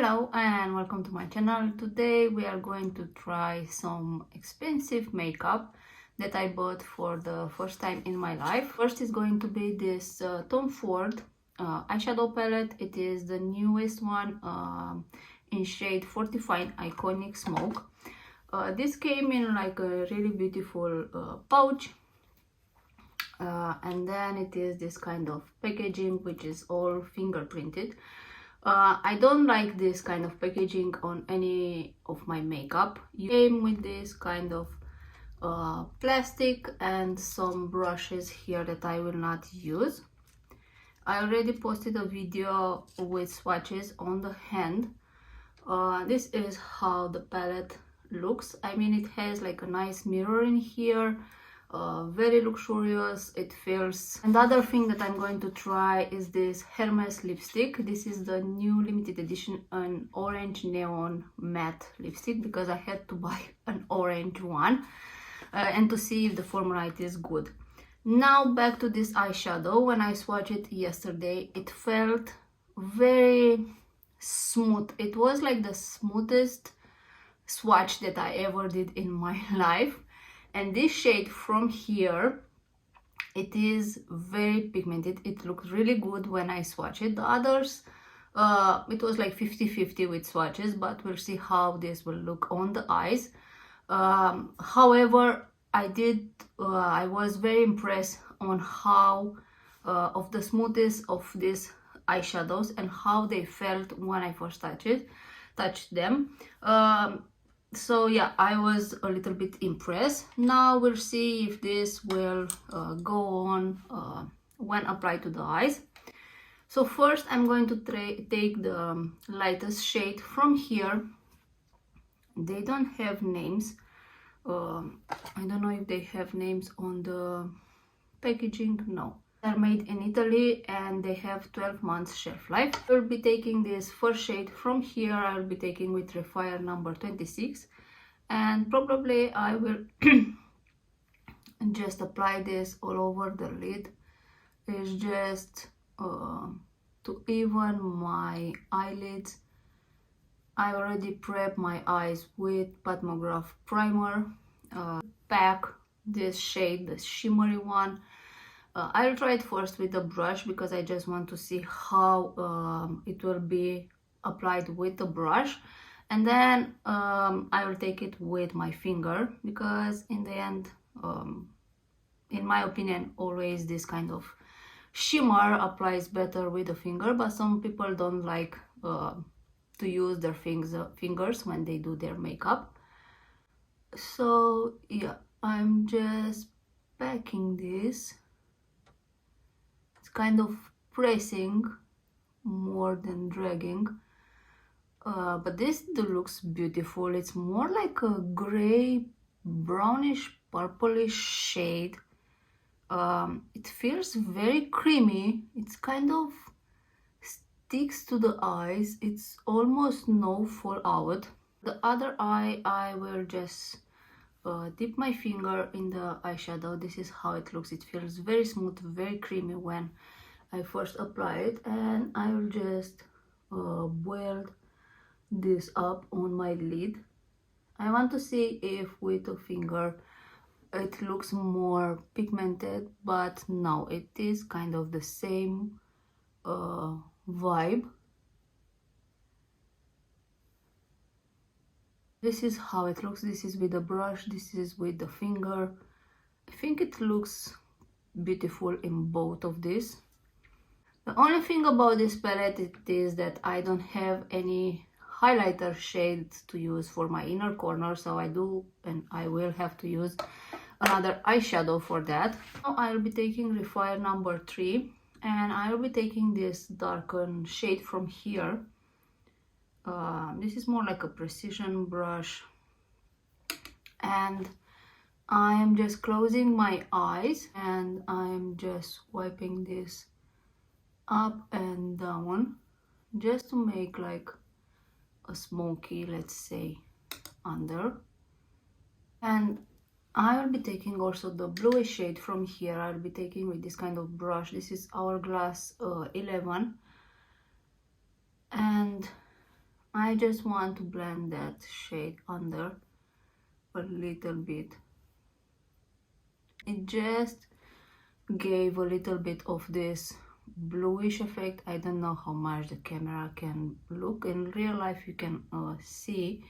Hello and welcome to my channel. Today we are going to try some expensive makeup that I bought for the first time in my life. First is going to be this Tom Ford eyeshadow palette. It is the newest one in shade 45 Iconic Smoke. This came in like a really beautiful pouch. And then it is this kind of packaging which is all fingerprinted. I don't like this kind of packaging on any of my makeup. You came with this kind of plastic and some brushes here that I will not use. I already posted a video with swatches on the hand. This is how the palette looks. I mean, it has like a nice mirror in here. Very luxurious it feels. Another thing that I'm going to try is this Hermès lipstick. This is the new limited edition, an orange neon matte lipstick, because I had to buy an orange one and to see if the formula is good. Now back to this eyeshadow. When I swatched it yesterday, it felt very smooth. It was like the smoothest swatch that I ever did in my life. And this shade from here, it is very pigmented. It looked really good when I swatched it. The others, it was like 50-50 with swatches, but we'll see how this will look on the eyes. However, I was very impressed on how of the smoothness of these eyeshadows and how they felt when I first touched them. So yeah, I was a little bit impressed. Now we'll see if this will go on when applied to the eyes. So first I'm going to take the lightest shade from here. They don't have names. I don't know if they have names on the packaging. No. They're made in Italy and they have 12 months shelf life. I'll be taking this first shade from here. I'll be taking with Refire number 26, and probably I will just apply this all over the lid. It's just to even my eyelids. I already prepped my eyes with Patmograph primer. Pack this shade, the shimmery one. I'll try it first with the brush because I just want to see how it will be applied with the brush, and then I will take it with my finger, because in the end, in my opinion, always this kind of shimmer applies better with the finger, but some people don't like to use their fingers when they do their makeup. So yeah, I'm just packing this. Kind of pressing more than dragging, but this looks beautiful. It's more like a gray brownish purplish shade. It feels very creamy. It's kind of sticks to the eyes. It's almost no fallout. The other eye, I will just dip my finger in the eyeshadow. This is how it looks. It feels very smooth, very creamy when I first apply it, and I will just build this up on my lid. I want to see if with a finger it looks more pigmented, but no, it is kind of the same vibe. This is how it looks. This is with the brush, this is with the finger. I think it looks beautiful in both of these. The only thing about this palette is that I don't have any highlighter shades to use for my inner corner, so I will have to use another eyeshadow for that. Now I'll be taking Refire number 3, and I'll be taking this darkened shade from here. This is more like a precision brush, and I am just closing my eyes and I'm just wiping this up and down just to make like a smoky, let's say, under. And I will be taking also the bluish shade from here. I'll be taking with this kind of brush. This is Hourglass 11, and I just want to blend that shade under a little bit. It just gave a little bit of this bluish effect. I don't know how much the camera can look. In real life you can see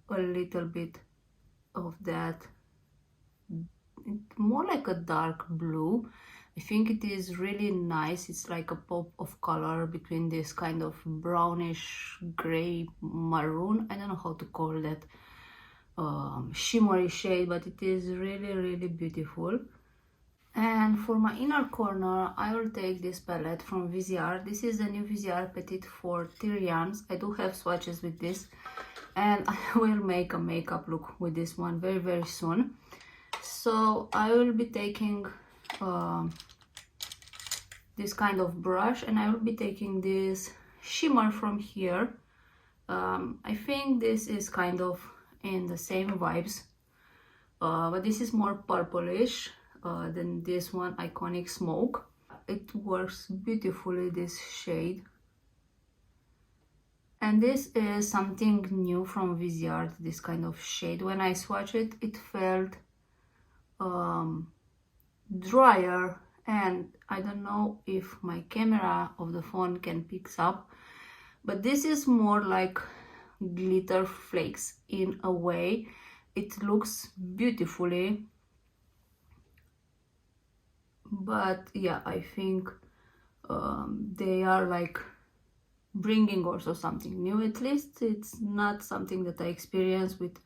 a little bit of that. It's more like a dark blue. I think it is really nice. It's like a pop of color between this kind of brownish gray maroon. I don't know how to call that shimmery shade, but it is really beautiful. And for my inner corner, I will take this palette from VZR. This is the new VZR Petite for Tyrians. I do have swatches with this, and I will make a makeup look with this one very soon. So I will be taking this kind of brush, and I will be taking this shimmer from here. I think this is kind of in the same vibes, but this is more purplish than this one, Iconic Smoke. It works beautifully, this shade. And this is something new from VZR, this kind of shade. When I swatched it, it felt drier, and I don't know if my camera of the phone can pick up, but this is more like glitter flakes in a way. It looks beautifully, but yeah, I think they are like bringing also something new. At least it's not something that I experienced with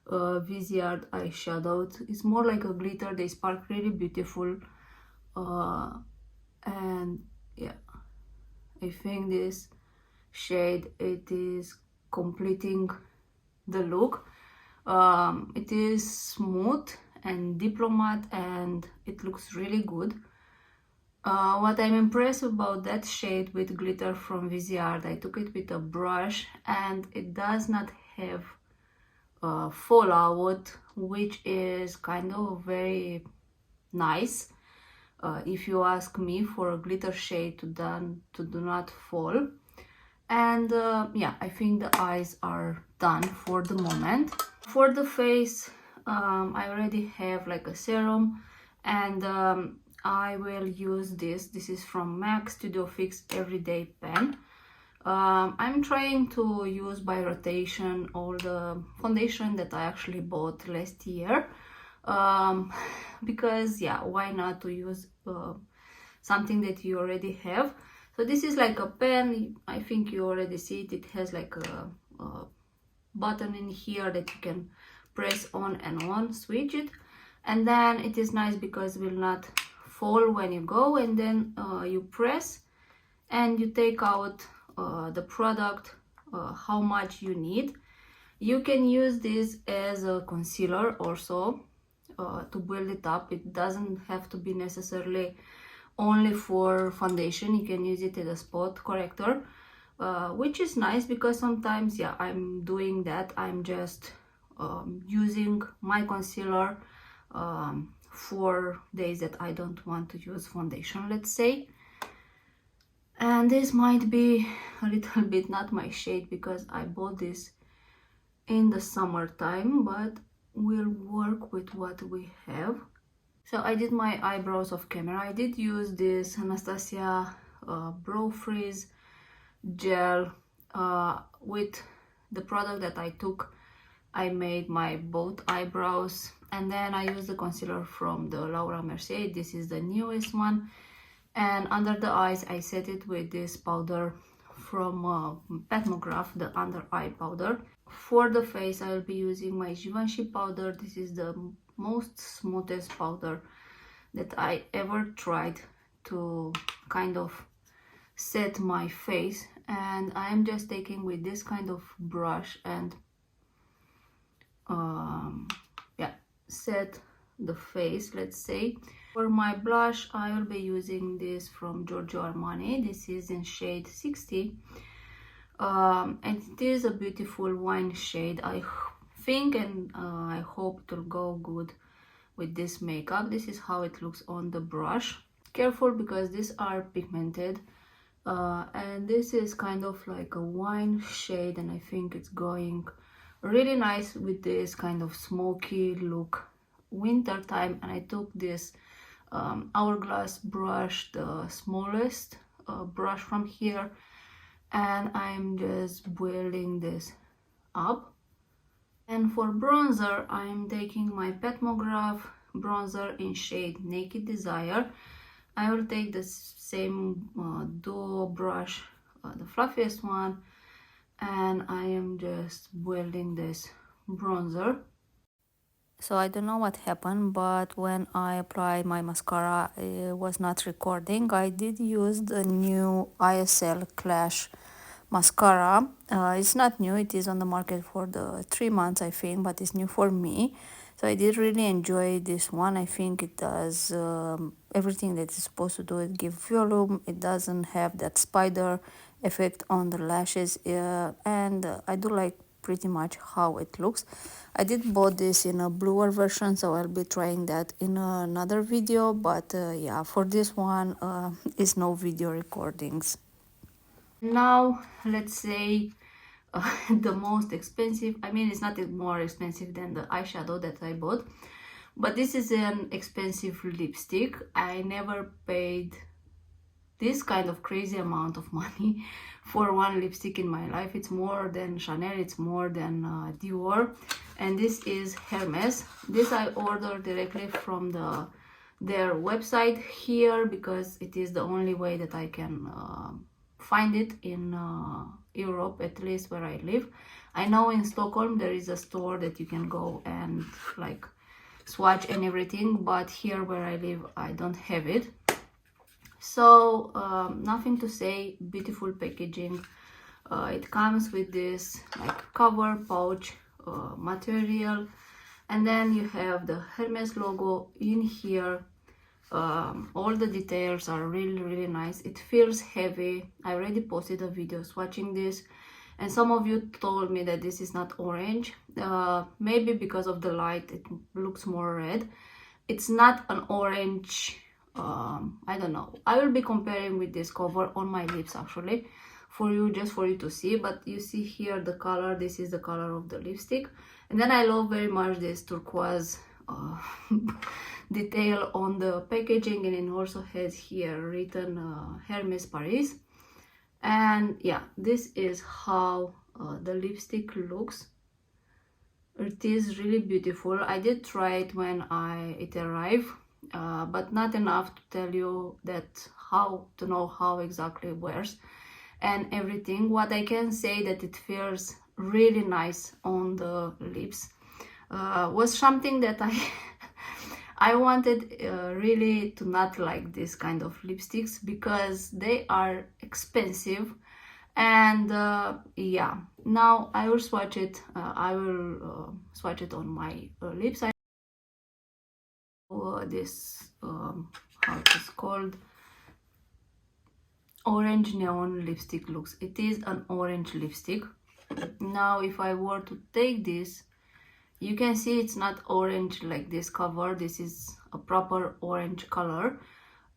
VZR eyeshadow. It's more like a glitter. They spark really beautiful, and yeah, I think this shade, it is completing the look. It is smooth and diplomat, and it looks really good. What I'm impressed about that shade with glitter from VZR, I took it with a brush, and it does not have fallout, which is kind of very nice. If you ask me, for a glitter shade to do not fall. And yeah, I think the eyes are done for the moment. For the face, I already have like a serum, and I will use this. This is from MAC Studio Fix Everyday Pen. I'm trying to use by rotation all the foundation that I actually bought last year, because yeah, why not to use something that you already have. So this is like a pen. I think you already see it. It has like a button in here that you can press on and on, switch it, and then it is nice because it will not fall when you go, and then you press and you take out the product, how much you need. You can use this as a concealer also, to build it up. It doesn't have to be necessarily only for foundation. You can use it as a spot corrector, which is nice because sometimes, yeah, I'm doing that. I'm just using my concealer for days that I don't want to use foundation, let's say. And this might be a little bit not my shade because I bought this in the summertime, but we'll work with what we have. So I did my eyebrows off camera. I did use this Anastasia Brow Freeze gel. With the product that I took, I made my both eyebrows, and then I used the concealer from the Laura Mercier. This is the newest one, and under the eyes I set it with this powder from Pat McGrath, the under eye powder. For the face, I will be using my Givenchy powder. This is the most smoothest powder that I ever tried to kind of set my face, and I am just taking with this kind of brush and yeah, set the face, let's say. For my blush, I will be using this from Giorgio Armani. This is in shade 60, and it is a beautiful wine shade. I think and I hope it will go good with this makeup. This is how it looks on the brush. Careful because these are pigmented. and this is kind of like a wine shade, and I think it's going really nice with this kind of smoky look winter time. And I took this hourglass brush, the smallest brush from here, and I'm just building this up. And for bronzer, I'm taking my Petmograph bronzer in shade Naked Desire. I will take the same duo brush, the fluffiest one, and I am just building this bronzer. So I don't know what happened, but when I applied my mascara, it was not recording. I did use the new ISL Clash mascara. It's not new, it is on the market for the 3 months, I think, but it's new for me. So I did really enjoy this one. I think it does everything that it's supposed to do. It gives volume, it doesn't have that spider effect on the lashes, and I do like pretty much how it looks. I did bought this in a bluer version, so I'll be trying that in another video, but yeah, for this one is no video recordings. Now let's say the most expensive, I mean it's not more expensive than the eyeshadow that I bought, but this is an expensive lipstick. I never paid this kind of crazy amount of money for one lipstick in my life. It's more than Chanel, it's more than Dior, and this is Hermès. This I ordered directly from their website here because it is the only way that I can find it in Europe, at least where I live. I know in Stockholm there is a store that you can go and like swatch and everything, but here where I live I don't have it. So nothing to say, beautiful packaging. It comes with this like cover pouch material, and then you have the Hermes logo in here. All the details are really nice. It feels heavy. I already posted a video swatching this, and some of you told me that this is not orange. Maybe because of the light it looks more red. It's not an orange. I don't know. I will be comparing with this cover on my lips actually for you, just for you to see. But you see here the color, this is the color of the lipstick. And then I love very much this turquoise detail on the packaging, and it also has here written Hermes Paris. And yeah, this is how the lipstick looks. It is really beautiful. I did try it when it arrived, but not enough to tell you that how to know how exactly it wears and everything. What I can say that it feels really nice on the lips. Was something that I wanted really to not like this kind of lipsticks because they are expensive. And yeah, now I will swatch it. I will swatch it on my lips. This how it is called, orange neon lipstick looks. It is an orange lipstick. Now if I were to take this, you can see it's not orange like this cover. This is a proper orange color.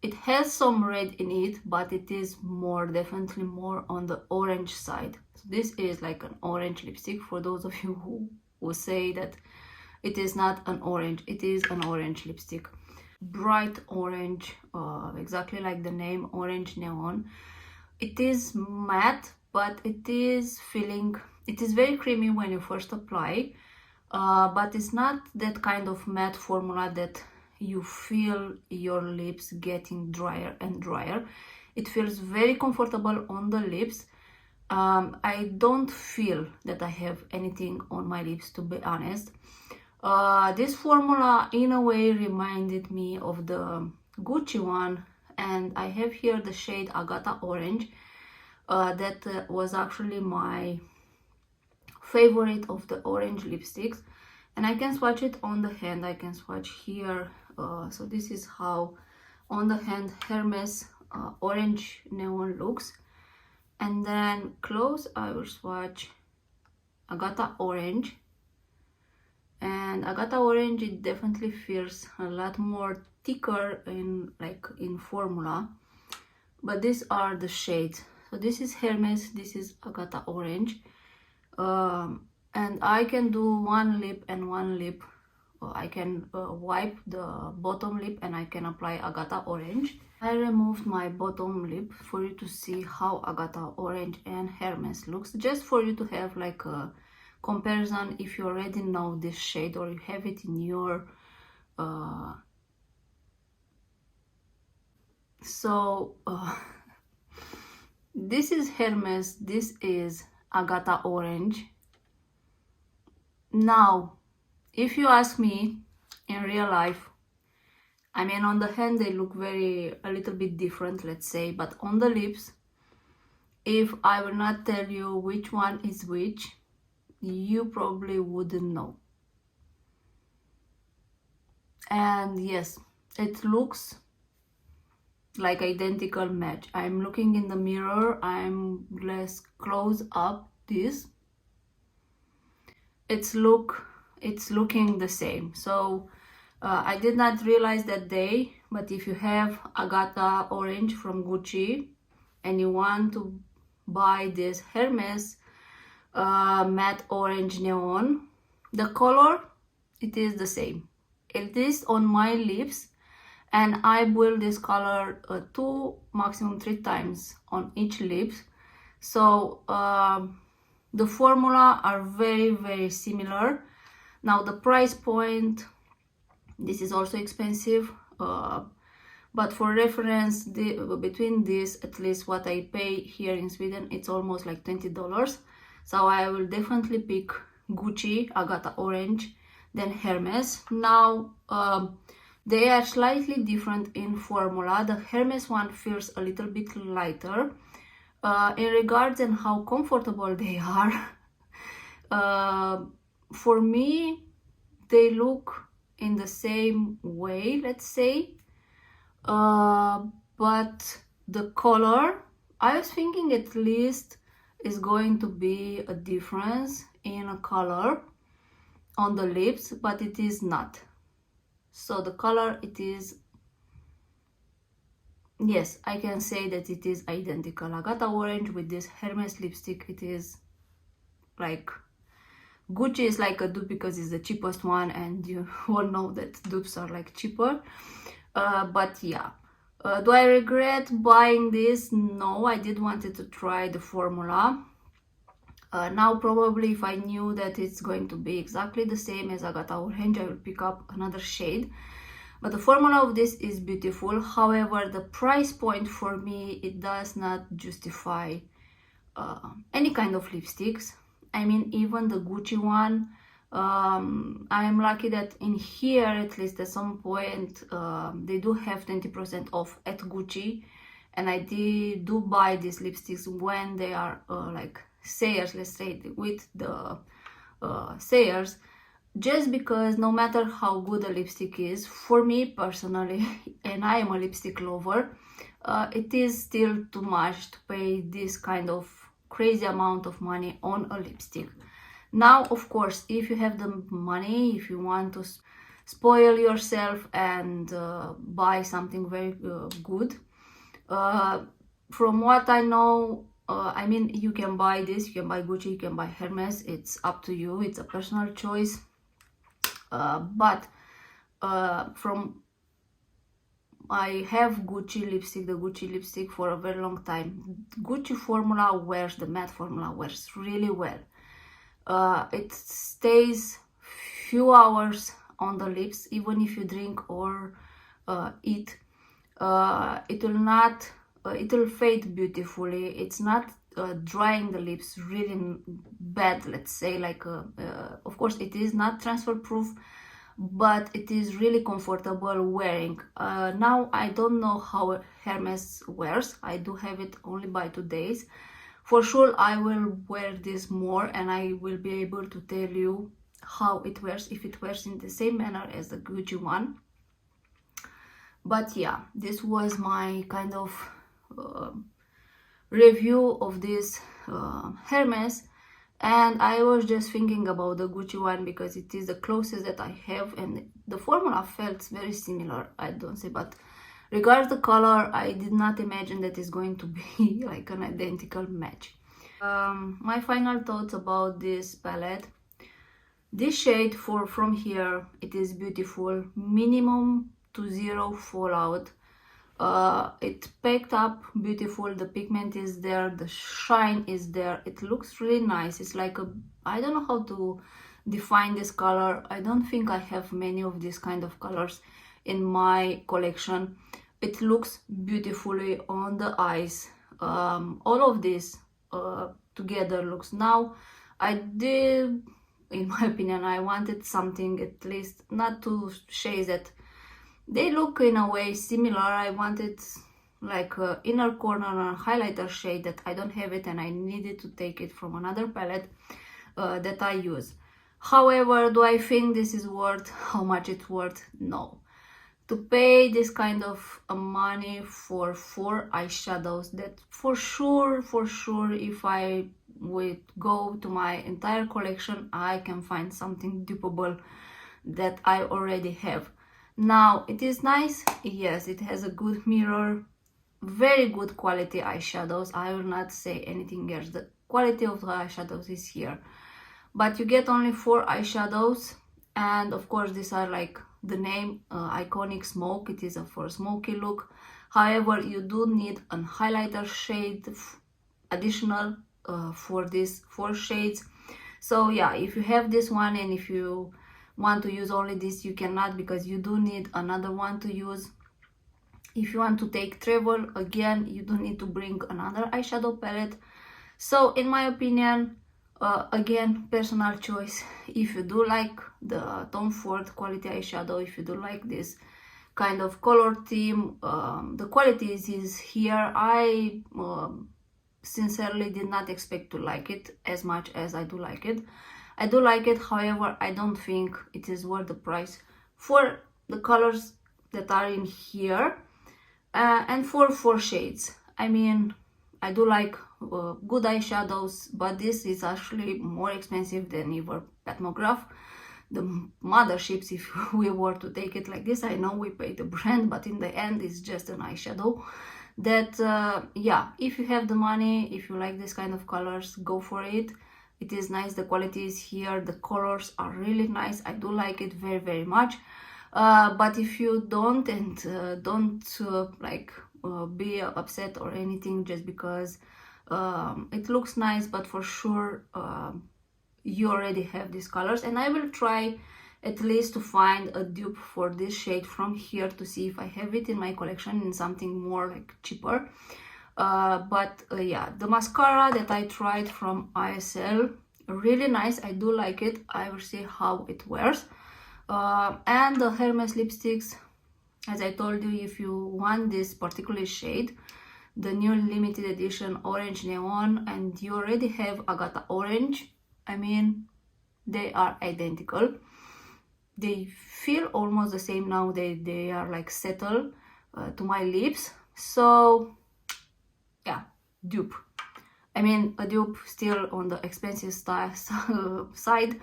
It has some red in it, but it is definitely more on the orange side. So this is like an orange lipstick. For those of you who say that it is not an orange, it is an orange lipstick. Bright orange, exactly like the name, orange neon. It is matte, but it is very creamy when you first apply, but it's not that kind of matte formula that you feel your lips getting drier and drier. It feels very comfortable on the lips. I don't feel that I have anything on my lips, to be honest. This formula in a way reminded me of the Gucci one, and I have here the shade Agata Orange. That was actually my favorite of the orange lipsticks, and I can swatch it on the hand. I can swatch here. So this is how on the hand Hermes orange neon looks, and then close I will swatch Agata Orange. And Agata Orange, it definitely feels a lot more thicker in formula, but these are the shades. So this is Hermès, this is Agata Orange, and I can do one lip and one lip. I can wipe the bottom lip and I can apply Agata Orange. I removed my bottom lip for you to see how Agata Orange and Hermès looks, just for you to have like a comparison if you already know this shade or you have it in your this is Hermès, this is Agata Orange. Now if you ask me, in real life, I mean, on the hand they look a little bit different, let's say, but on the lips, if I will not tell you which one is which, you probably wouldn't know. And yes, it looks like identical match. I'm looking in the mirror, I'm less close up this. It's looking the same. So I did not realize that day, but if you have Agata Orange from Gucci and you want to buy this Hermès matte orange neon, the color, it is the same. It is on my lips, and I build this color 2, maximum 3 times on each lips. So the formula are very similar. Now the price point, this is also expensive, but for reference, between this, at least what I pay here in Sweden, it's almost like $20. So I will definitely pick Gucci Agata Orange than Hermès. Now they are slightly different in formula. The Hermès one feels a little bit lighter in regards and how comfortable they are. For me, they look in the same way, let's say, but the color, I was thinking at least is going to be a difference in a color on the lips, but it is not. So the color, it is, yes, I can say that it is identical. Agata Orange with this Hermès lipstick, it is like, Gucci is like a dupe because it's the cheapest one, and you all know that dupes are like cheaper. But yeah, do I regret buying this? No, I did wanted to try the formula. Now probably if I knew that it's going to be exactly the same as Agata Orange, I will pick up another shade. But the formula of this is beautiful. However, the price point for me, it does not justify any kind of lipsticks. I mean, even the Gucci one, I am lucky that in here, at least at some point, they do have 20% off at Gucci, and I do buy these lipsticks when they are like sales, let's say, with the sales, just because no matter how good a lipstick is, for me personally, and I am a lipstick lover, it is still too much to pay this kind of crazy amount of money on a lipstick. Now, of course, if you have the money, if you want to spoil yourself and buy something very good, from what I know, I mean, you can buy this, you can buy Gucci, you can buy Hermès, it's up to you, it's a personal choice. But from I have Gucci lipstick, the Gucci lipstick for a very long time. Gucci formula wears, the matte formula wears really well. It stays few hours on the lips, even if you drink or eat. It will not, it will fade beautifully. It's not drying the lips really bad, let's say, like, of course it is not transfer proof, but it is really comfortable wearing. Now I don't know how Hermès wears. I do have it only by 2 days. For sure I will wear this more and I will be able to tell you how it wears, if it wears in the same manner as the Gucci one. But yeah, this was my kind of review of this Hermès. And I was just thinking about the Gucci one because it is the closest that I have, and the formula felt very similar, I don't say, but Regards the color, I did not imagine that it's going to be like an identical match. My final thoughts about this palette. This shade from here, it is beautiful, minimum to zero fallout. It packed up beautiful, the pigment is there, the shine is there, it looks really nice. It's like a, I don't know how to define this color. I don't think I have many of these kind of colors in my collection. It looks beautifully on the eyes. All of this together looks, now I did, in my opinion, I wanted something at least, not two shades that they look in a way similar. I wanted like a inner corner or highlighter shade that I don't have it, and I needed to take it from another palette that I use. However, do I think this is worth how much it's worth? No. To pay this kind of money for 4 eyeshadows that for sure, if I would go to my entire collection, I can find something dupable that I already have. Now, it is nice, yes, it has a good mirror, very good quality eyeshadows. I will not say anything else. The quality of the eyeshadows is here. But you get only 4 eyeshadows, and of course these are like the name, iconic smoke. It is for a smoky look. However, you do need a highlighter shade additional for these 4 shades. So yeah, if you have this one and if you want to use only this, you cannot, because you do need another one to use. If you want to take travel, again, you do need to bring another eyeshadow palette. So in my opinion, again, personal choice. If you do like the Tom Ford quality eyeshadow, if you do like this kind of color theme, the quality is here. I sincerely did not expect to like it as much as I do like it. I do like it, however, I don't think it is worth the price for the colors that are in here and for 4 shades. I mean, I do like good eyeshadows, but this is actually more expensive than even Patmograph, the motherships, if we were to take it like this. I know we pay the brand, but in the end it's just an eyeshadow that yeah, if you have the money, if you like this kind of colors, go for it. It is nice, the quality is here, the colors are really nice. I do like it very, very much. But if you don't, and don't like be upset or anything just because it looks nice, but for sure you already have these colors. And I will try at least to find a dupe for this shade from here to see if I have it in my collection in something more like cheaper. Yeah, the mascara that I tried from ISL, really nice. I do like it. I will see how it wears. And the Hermès lipsticks, as I told you, if you want this particular shade, the new limited edition orange neon, and you already have Agata orange, I mean, they are identical. They feel almost the same now. They are like settled to my lips. So yeah, dupe. I mean, a dupe still on the expensive side,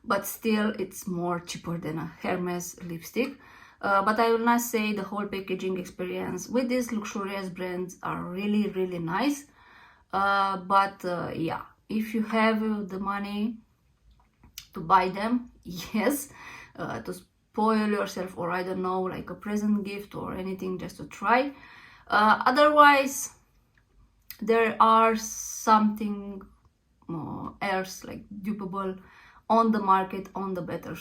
but still it's more cheaper than a Hermès lipstick. But I will not say the whole packaging experience with these luxurious brands are really, really nice. Yeah, if you have the money to buy them, yes, to spoil yourself, or I don't know, like a present gift or anything, just to try. Otherwise, there are something else like dupable on the market on the better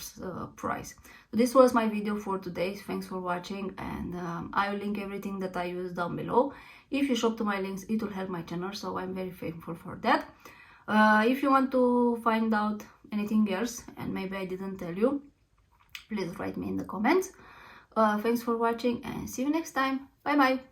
price. So this was my video for today. Thanks for watching, and I will link everything that I use down below. If you shop to my links, it will help my channel, so I'm very thankful for that. If you want to find out anything else and maybe I didn't tell you, please write me in the comments. Thanks for watching and see you next time. Bye bye.